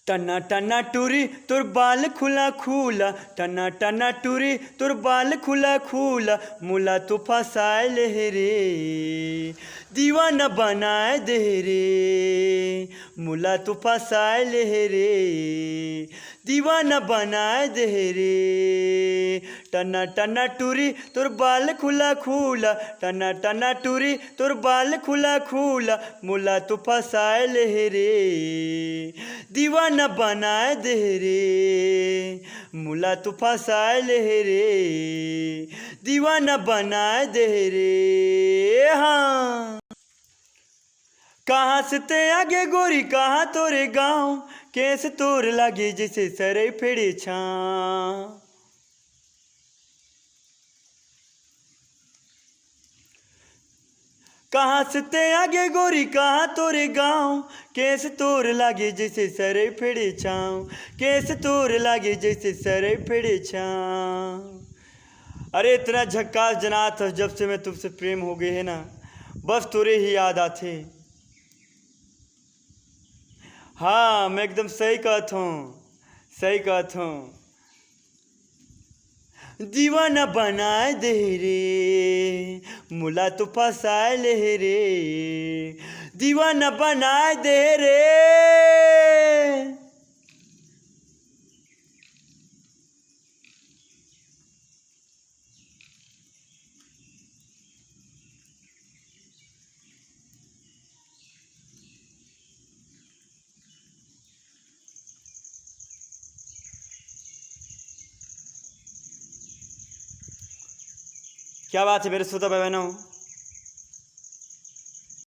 टना टना टूरी तोर बाल खुला खुला, टना टना टूरी तोर बाल खुला खुला, मुला तू फसाए ले रे, दीवाना बनाए दे रे, मुला तू फसाए ले रे, दीवाना बनाए दे रे। टना टना टूरी तोर बाल खुला खुला, टना टना टूरी तोर बाल खुला खुला, मुला तू फसाए ले रे, दीवाना बनाए दे रे, मुला तू फसाए ले रे, दीवाना बनाए दे रे। हाँ कहाँ से ते आगे गोरी कहाँ तोरे गाँव, कैसे तोर लागे जैसे सरे फेड़े छाँ। कहाँ से ते आगे गोरी कहाँ तोरे गाँव, कैसे तोर लागे जैसे सरे फेड़े छाँव, कैसे तोर लागे जैसे सरे फेड़े छाँव। अरे इतना झक्कास जनात जब से मैं तुमसे प्रेम हो गए है ना, बस तोरे ही याद आते। हाँ मैं एकदम सही कहता हूँ, सही कहता हूँ। दीवाना बनाए दे रे, मुला तो फसाए ले रे, दीवाना बनाए दे रे। क्या बात है मेरे श्रोता बहनों,